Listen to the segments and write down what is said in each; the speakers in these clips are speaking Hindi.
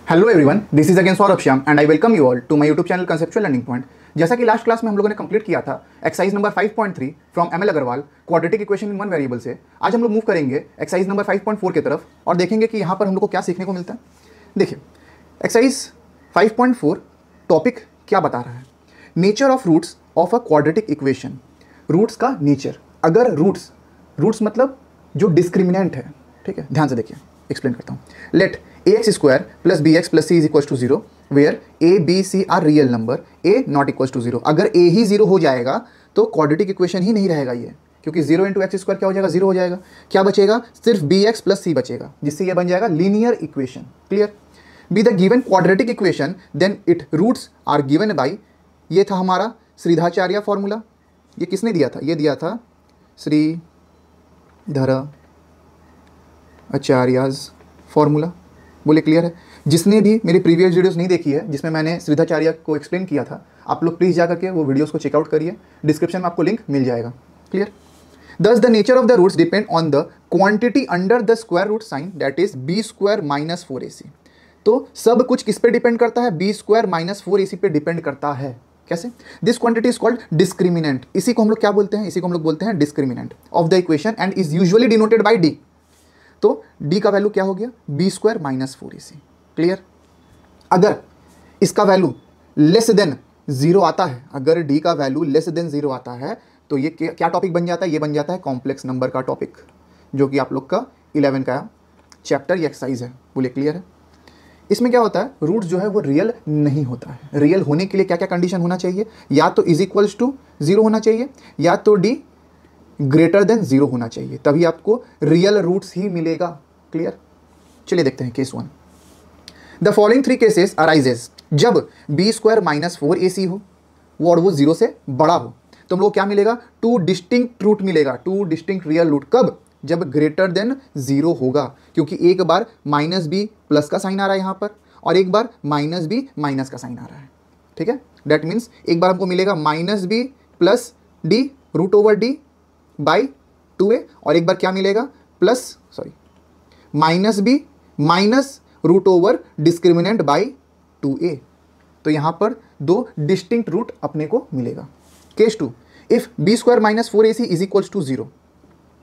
Hello everyone, this is again Saurabh Shyam and I welcome you all to my YouTube channel conceptual learning point. जैसा कि लास्ट क्लास में हम लोगों ने कंप्लीट किया था exercise number 5.3 from ML Agarwal quadratic equation in one variable से, आज हम लोग मूव करेंगे एक्सरसाइज नंबर 5.4 की तरफ और देखेंगे कि यहाँ पर हम लोग को क्या सीखने को मिलता है। देखिए, एक्सरसाइज 5.4 टॉपिक क्या बता रहा है, nature of roots of a quadratic equation. Roots का नेचर, अगर रूट्स मतलब जो डिस्क्रिमिनेंट है, ठीक है, ध्यान से देखिए, एक्सप्लेन करता हूँ। Let ax square plus b x plus c is equal to zero where a b c are real number, a not equal to zero. अगर ए ही जीरो हो जाएगा तो क्वाड्रेटिक इक्वेशन ही नहीं रहेगा ये, क्योंकि जीरो इंटू एक्स स्क्वायर क्या हो जाएगा, जीरो हो जाएगा। क्या बचेगा, सिर्फ बी एक्स प्लस सी बचेगा, जिससे ये बन जाएगा linear equation. Clear. Be the given quadratic equation then it roots are given by, ये था हमारा श्रीधाचार्य फॉर्मूला। ये किसने दिया था, ये दिया था श्रीधर आचार्यज फॉर्मूला। बोले क्लियर है। जिसने भी मेरी प्रीवियस वीडियोस नहीं देखी है जिसमें मैंने श्रीधाचार्य को एक्सप्लेन किया था, आप लोग प्लीज़ जा करके वो वीडियोस को चेकआउट करिए, डिस्क्रिप्शन में आपको लिंक मिल जाएगा। Clear. Thus the nature of the roots depend on the quantity under the square root sign, that is b square minus 4ac। तो सब कुछ किस पे डिपेंड करता है, बी स्क्वायर माइनस 4ac पे डिपेंड करता है। कैसे? This quantity is called discriminant. इसी को हम लोग क्या बोलते हैं, इसी को हम लोग बोलते हैं discriminant of the equation and is usually denoted by D. तो d का वैल्यू क्या हो गया, B square minus 4ac। Clear. अगर इसका वैल्यू लेस देन जीरो आता है, अगर d का वैल्यू लेस देन जीरो आता है तो ये क्या टॉपिक बन जाता है, ये बन जाता है कॉम्प्लेक्स नंबर का टॉपिक, जो कि आप लोग का 11 का चैप्टर या एक्सरसाइज है। बोले क्लियर है। इसमें क्या होता है, रूट जो है वो रियल नहीं होता है। रियल होने के लिए क्या क्या कंडीशन होना चाहिए, या तो इज इक्वल्स टू जीरो होना चाहिए, या तो d ग्रेटर देन जीरो होना चाहिए, तभी आपको रियल रूट्स ही मिलेगा। क्लियर। चलिए देखते हैं case 1। The following three cases arises जब बी स्क्वायर माइनस 4ac हो वो और वो जीरो से बड़ा हो, तो हम लोग क्या मिलेगा, टू डिस्टिंक्ट रूट मिलेगा, टू डिस्टिंक्ट रियल रूट। कब, जब ग्रेटर देन जीरो होगा, क्योंकि एक बार माइनस बी प्लस का साइन आ रहा है यहाँ पर और एक बार माइनस बी माइनस का साइन आ रहा है। ठीक है, दैट मीन्स एक बार हमको मिलेगा minus b plus D root over D by 2a और एक बार क्या मिलेगा, plus minus b minus root over discriminant by 2a। तो यहां पर दो डिस्टिंक्ट रूट अपने को मिलेगा। Case 2, if B square minus 4ac is equals to zero.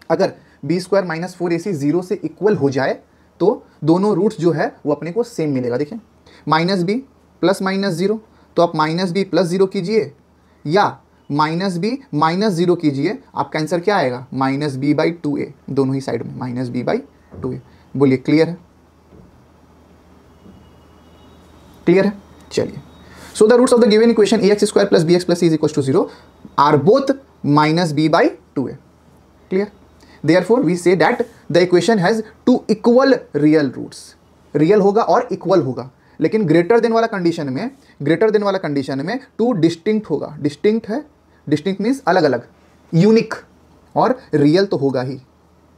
अगर B square minus 4ac zero से इक्वल हो जाए तो दोनों रूट्स जो है वो अपने को सेम मिलेगा। देखिए, minus b plus minus zero, तो आप माइनस बी प्लस जीरो कीजिए या माइनस बी माइनस जीरो कीजिए, आपका आंसर क्या आएगा, माइनस बी बाई 2a, दोनों ही साइड में माइनस बी बाई 2a। बोलिए क्लियर है, क्लियर है। चलिए, so the roots of the given equation ax square plus b x plus c is equal to zero are both minus b by 2a। Clear. Therefore we say that the equation has two equal real roots. Real होगा और इक्वल होगा, लेकिन ग्रेटर देन वाला कंडीशन में टू डिस्टिंक्ट होगा। डिस्टिंक्ट है, डिस्टिंक्ट मीन्स अलग अलग, यूनिक, और रियल तो होगा ही।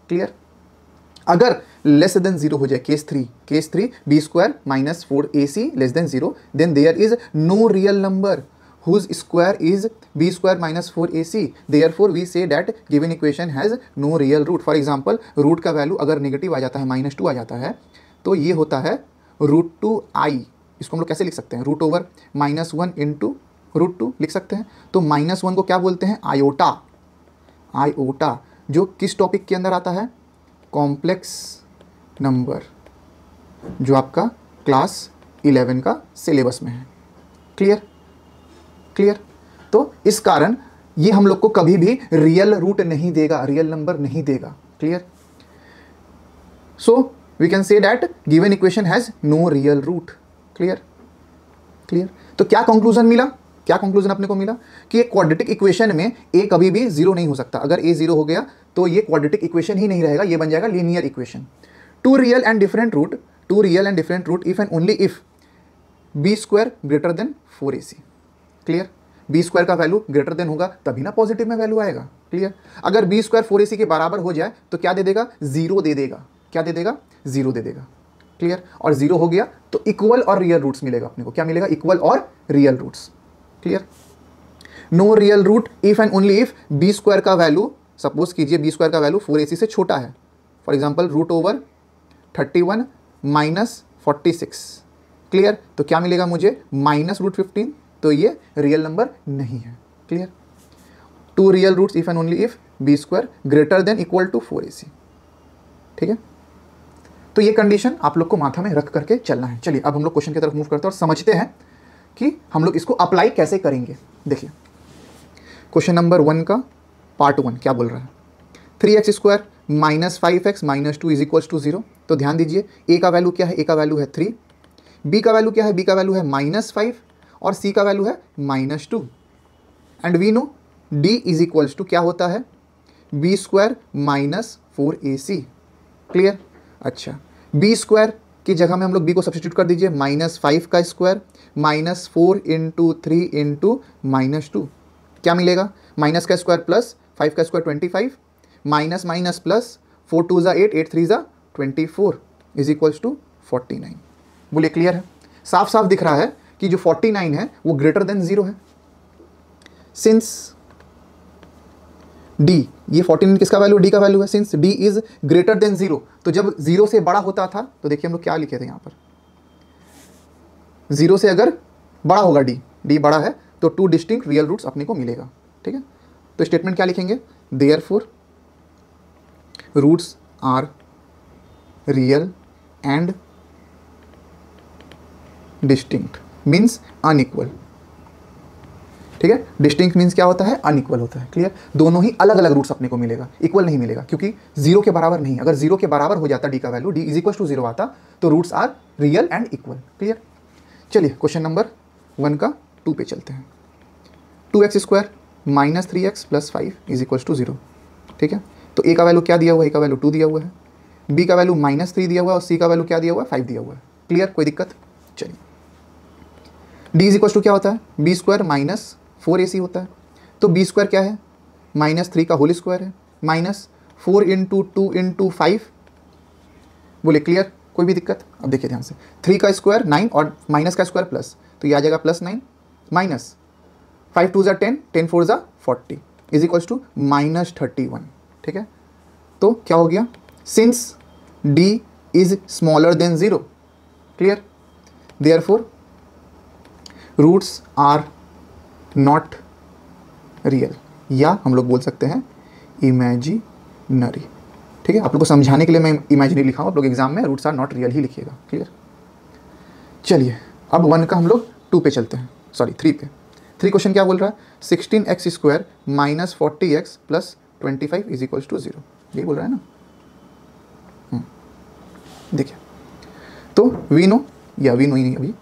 क्लियर। अगर लेस देन जीरो हो जाए, case 3 b square minus 4ac less than zero, then there is no real number whose square is b square minus 4ac, therefore we say that given equation has no real root। For example, root का वैल्यू अगर नेगेटिव आ जाता है, -2 आ जाता है, तो ये होता है √2i। इसको हम लोग कैसे लिख सकते हैं, रूट ओवर -1 इंटू √2 लिख सकते हैं। तो -1 को क्या बोलते हैं, आयोटा। आयोटा जो किस टॉपिक के अंदर आता है, कॉम्प्लेक्स नंबर, जो आपका क्लास 11 का सिलेबस में है। Clear, clear. तो इस कारण ये हम लोग को कभी भी रियल रूट नहीं देगा, रियल नंबर नहीं देगा। Clear. So we can say that given equation has no real root. Clear, clear. तो क्या कंक्लूजन मिला, क्या कंक्लूजन अपने को मिला कि एक क्वाड्रेटिक इक्वेशन में ए कभी भी जीरो नहीं हो सकता। अगर ए जीरो हो गया तो ये क्वाड्रेटिक इक्वेशन ही नहीं रहेगा, ये बन जाएगा linear equation. Two real and different root if and only if B square greater than 4ac। Clear. B square का वैल्यू ग्रेटर देन होगा तभी ना पॉजिटिव में वैल्यू आएगा। क्लियर। अगर बी स्क्वायर 4ac के बराबर हो जाए तो क्या दे देगा, जीरो दे देगा। क्या दे देगा, जीरो दे देगा। क्लियर। और जीरो हो गया तो इक्वल और रियल रूट्स मिलेगा अपने को। क्या मिलेगा, इक्वल और real roots. Clear. No real root if and only if B square का वैल्यू, सपोज कीजिए बी स्क्वायर का वैल्यू 4ac से छोटा है। For example, √31 - 46 clear. तो क्या मिलेगा मुझे, -√15, तो ये रियल नंबर नहीं है। Clear. 2 real roots if and only if b² greater than equal to 4ac। ठीक है, तो ये कंडीशन आप लोग को माथा में रख करके चलना है। चलिए अब हम लोग क्वेश्चन की तरफ मूव करते हैं और समझते हैं कि हम लोग इसको अप्लाई कैसे करेंगे। देखिए क्वेश्चन नंबर 1 का पार्ट 1 क्या बोल रहा है, 3x² - 5x - 2 = 0। तो ध्यान दीजिए, a का वैल्यू क्या है, a का वैल्यू है 3, b का वैल्यू क्या है, b का वैल्यू है -5 और c का वैल्यू है -2। एंड वी नो d = क्या होता है, b² - 4ac। क्लियर। अच्छा, b² की जगह में हम लोग b को सब्स्टिट्यूट कर दीजिए, -5 का स्क्वायर -4 × 3 × -2 क्या मिलेगा, माइनस का स्क्वायर प्लस 5 का स्क्वायर 25, माइनस माइनस प्लस 4 2 ज़ा 8, 8 3 ज़ा 24 = 49। बोलिए क्लियर है। साफ साफ दिख रहा है कि जो 49 है वो ग्रेटर देन 0 है। सिंस d, ये 14 किसका वैल्यू, d का वैल्यू है। Since d is greater than 0, तो जब 0 से बड़ा होता था तो देखिए हम लोग क्या लिखे थे यहाँ पर, 0 से अगर बड़ा होगा d बड़ा है तो 2 डिस्टिंक्ट रियल रूट्स अपने को मिलेगा। ठीक है, तो स्टेटमेंट क्या लिखेंगे, therefore roots are real and distinct means unequal. ठीक है, डिस्टिंक्ट मीन्स क्या होता है, अनइक्वल होता है। क्लियर, दोनों ही अलग अलग रूट्स अपने को मिलेगा, इक्वल नहीं मिलेगा, क्योंकि 0 के बराबर नहीं। अगर 0 के बराबर हो जाता d का वैल्यू, d = 0 आता, तो roots are real and equal. Clear. चलिए क्वेश्चन नंबर 1 का 2 पे चलते हैं। 2x² - 3x + 5 = 0। ठीक है, तो a का वैल्यू क्या दिया हुआ है, a का वैल्यू 2 दिया हुआ है, b का वैल्यू -3 दिया हुआ है और c का वैल्यू क्या दिया हुआ है, 5 दिया हुआ है। क्लियर, कोई दिक्कत। चलिए d = क्या होता है, b² - 4ac होता है। तो b² क्या है, -3 का होल स्क्वायर है, -4 × 2 × 5। बोले क्लियर, कोई भी दिक्कत। अब देखिए ध्यान से, 3 का स्क्वायर 9 और माइनस का स्क्वायर प्लस, तो ये आ जाएगा +9 माइनस 5 2 ज़ा 10, 10 4 ज़ा 40 = -31। ठीक है, तो क्या हो गया, since d is smaller than 0। Clear, therefore roots are not real, या हम लोग बोल सकते हैं इमेजिनरी। ठीक है, आप लोग को समझाने के लिए मैं इमेजिनरी लिखा हूँ, आप लोग एग्जाम में रूट्स आर नॉट रियल ही लिखिएगा। क्लियर। चलिए अब 1 का हम लोग 2 पे चलते हैं, सॉरी 3 पे। 3 क्वेश्चन क्या बोल रहा है, 16x² - 40x + 25 = 0। यही बोल रहा है ना। देखिए, तो वी नो या वी नो ही नहीं अभी,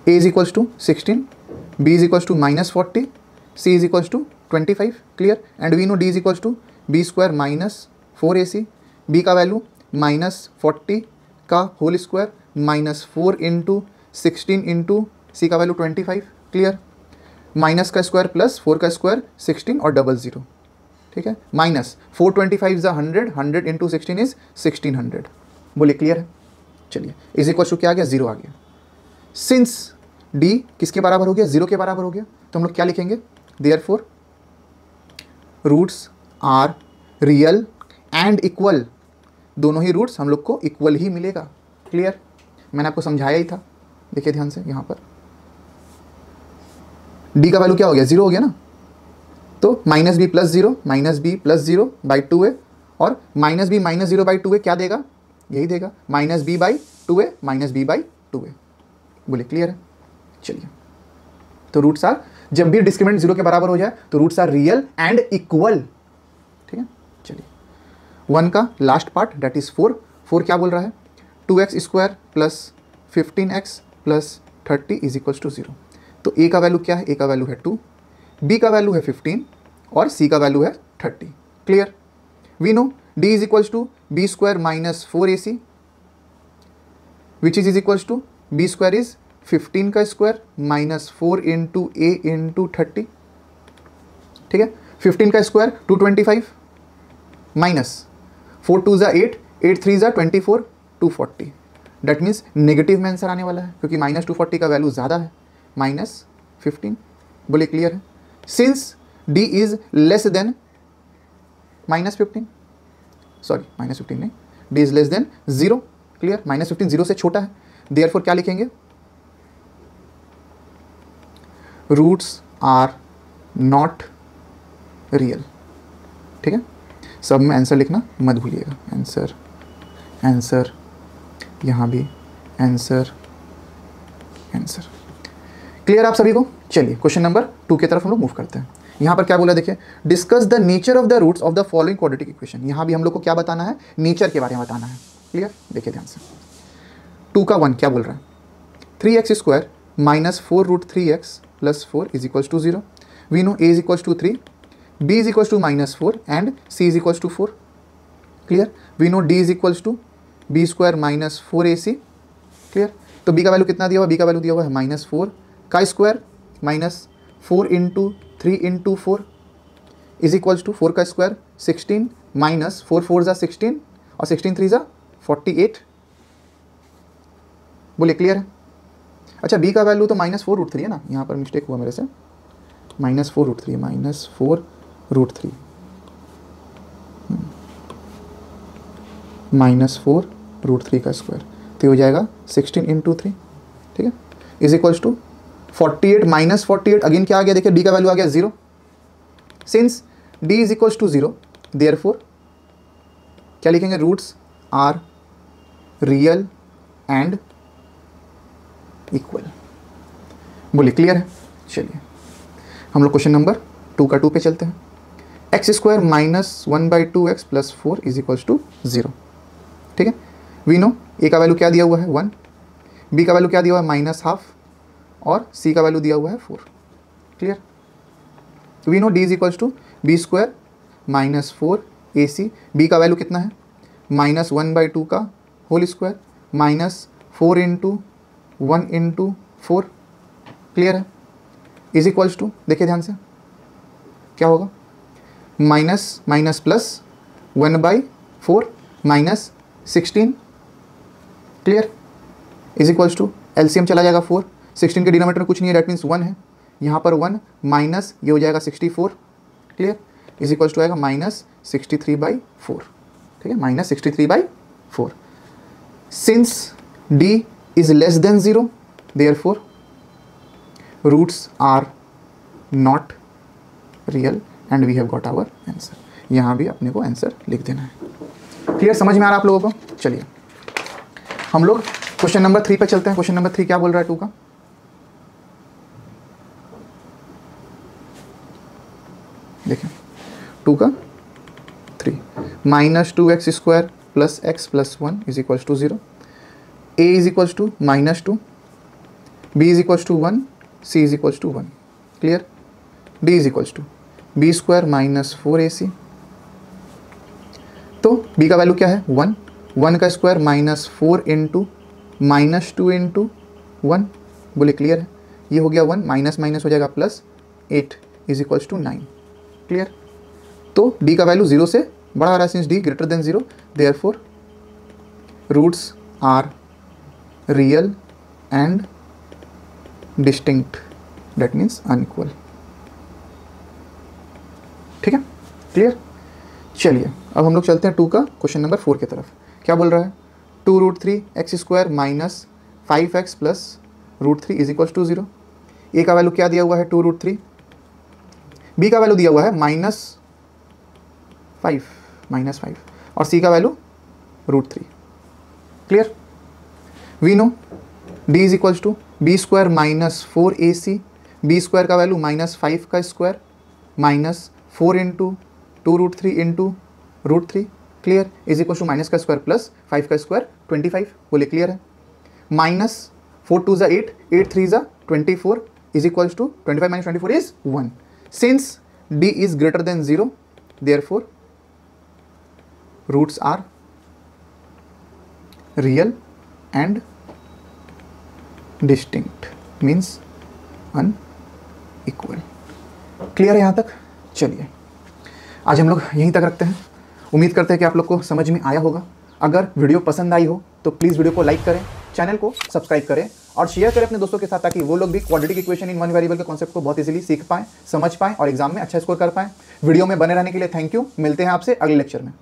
a = 16, b = -40, c = 25। Clear, and we know d = b² - 4ac, b का वैल्यू -40 का होल स्क्वायर -4 × 16 × c का वैल्यू 25। क्लियर, माइनस का स्क्वायर प्लस 4 का स्क्वायर 16 और 00। ठीक है, -4 25 ज़ा 100, 100 × 16 इज 1600। बोलिए क्लियर है। चलिए इज इक्वल टू क्या आ गया, 0 आ गया। सिंस d किसके बराबर हो गया, 0 के बराबर हो गया, तो हम लोग क्या लिखेंगे, therefore roots are real and equal. दोनों ही रूट्स हम लोग को इक्वल ही मिलेगा। क्लियर, मैंने आपको समझाया ही था। देखिए ध्यान से, यहाँ पर d का वैल्यू क्या हो गया, 0 हो गया ना, तो -b + 0 -b + 0 बाई 2a और -b - 0 बाई 2a क्या देगा, यही देगा, -b/2a -b/2a। बोले क्लियर है। चलिए, तो रूट्स आर, जब भी डिस्क्रिमिनेंट 0 के बराबर हो जाए तो roots are real and equal. ठीक है, चलिए 1 का लास्ट पार्ट दैट इज 4 क्या बोल रहा है, 2x² + 15x + 30 = 0। तो a का वैल्यू क्या है, a का वैल्यू है 2, b का वैल्यू है 15 और c का वैल्यू है 30। Clear, we know d = b² - 4ac which is equals to b² is 15 का स्क्वायर -4 × a × 30। ठीक है, 15 का स्क्वायर 225 माइनस 4 2 ज़ा 8, 8 3 ज़ा 24, 240। डैट मीन्स नेगेटिव में आंसर आने वाला है, क्योंकि -240 का वैल्यू ज़्यादा है, -15। बोलिए क्लियर है। Since d is less than -15, sorry -15 नहीं, d is less than 0। Clear, -15 0 से छोटा है, देयरफॉर क्या लिखेंगे, रूट्स आर नॉट रियल। ठीक है, सब में आंसर लिखना मत भूलिएगा। आंसर, आंसर, यहाँ भी आंसर, आंसर। क्लियर आप सभी को? चलिए क्वेश्चन नंबर 2 की तरफ हम लोग मूव करते हैं। यहाँ पर क्या बोला देखिए, discuss the nature of the roots of the following quadratic equation. यहाँ भी हम लोग को क्या बताना है, नेचर के बारे में बताना है। क्लियर, देखिए ध्यान से। 2 का 1 क्या बोल रहा है, 3x² minus 4 root 3x plus 4 is equals to 0। We know a is equals to 3, b is equals to -4 and c is equals to 4। Clear, we know d is equals to b² minus 4ac। Clear, तो b का वैल्यू कितना दिया हुआ, b का वैल्यू दिया हुआ है -4 का square minus 4 into 3 into 4 is equals to 4 का स्क्वायर 16 माइनस 4 4 ज़ा 16 और 16 3 ज़ा 48। बोलिए क्लियर है? अच्छा, b का वैल्यू तो -4 रूट 3 है ना, यहाँ पर मिस्टेक हुआ मेरे से, -4 रूट 3, -4 रूट 3, -4 रूट 3 का स्क्वायर, तो हो जाएगा 16 इंटू 3। ठीक है, is equals to 48 minus 48, again क्या आ गया देखिए, d का वैल्यू आ गया 0। Since d is equals to 0, therefore क्या लिखेंगे, roots are real and equal. बोलिए क्लियर है? चलिए हम लोग क्वेश्चन नंबर 2 का 2 पे चलते हैं। x² minus 1/2x plus 4 is equals to 0। ठीक है, वी नो a का वैल्यू क्या दिया हुआ है 1, b का वैल्यू क्या दिया हुआ है -12 और c का वैल्यू दिया हुआ है 4। Clear, we know d is equals to b² minus 4ac, b का वैल्यू कितना है -1/2 का whole square minus 4 into 1 into 4। Clear है, इज इक्वल्स टू, देखिए ध्यान से क्या होगा, minus minus plus 1/4 minus 16। Clear, is equals to LCM चला जाएगा 4, 16 के डिनोमिनेटर में कुछ नहीं है, डेट मीन्स 1 है, यहाँ पर 1 माइनस ये हो जाएगा 64। क्लियर, इज इक्वल्स टू आएगा -63/4। ठीक है, -63/4। Since d is less than 0, therefore roots are not real and we have got our answer। यहाँ भी अपने को आंसर लिख देना है। क्लियर, समझ में आ रहा आप लोगों को? चलिए हम लोग क्वेश्चन नंबर 3 पे चलते हैं। क्वेश्चन नंबर 3 क्या बोल रहा है 2 का, देखिए 2 का 3, -2x² plus x plus 1 is equals to 0। a is equals to -2, b is equals to 1, c is equals to 1। Clear, d is equals to b² minus 4ac, तो b का वैल्यू क्या है 1, 1 का स्क्वायर माइनस 4 इंटू -2 इंटू 1। बोले क्लियर है, ये हो गया 1, माइनस माइनस हो जाएगा plus 8 is equals to 9। Clear, तो d का वैल्यू 0 से बड़ा आ रहा है, since d greater than 0, therefore roots are real and distinct, that means unequal. ठीक है, क्लियर। चलिए अब हम लोग चलते हैं 2 का क्वेश्चन नंबर 4 की तरफ। क्या बोल रहा है, 2 root 3 x² minus 5x plus root 3 is equals to 0। a का वैल्यू क्या दिया हुआ है 2 रूट 3, b का वैल्यू दिया हुआ है -5 और c का value root 3। Clear, we know d is equals to b² minus 4ac, b² का वैल्यू -5 का square minus 4 into 2 root 3 into root 3। Clear, is equal to minus का स्क्वायर प्लस 5 का स्क्वायर 25। बोले क्लियर है, -4 2 ज़ा 8, 8 3 ज़ा 24 is equals to 25 minus 24 is 1। Since d is greater than 0, therefore roots are real and distinct, means unequal. Clear है यहाँ तक? चलिए आज हम लोग यहीं तक रखते हैं। उम्मीद करते हैं कि आप लोग को समझ में आया होगा। अगर वीडियो पसंद आई हो तो प्लीज़ वीडियो को लाइक करें, चैनल को सब्सक्राइब करें और शेयर करें अपने दोस्तों के साथ, ताकि वो लोग भी quadratic equation in one variable के कॉन्सेप्ट को बहुत इजीली सीख पाएं, समझ पाएं और एग्जाम में अच्छा स्कोर कर पाएं। वीडियो में बने रहने के लिए थैंक यू। मिलते हैं आपसे अगले लेक्चर में।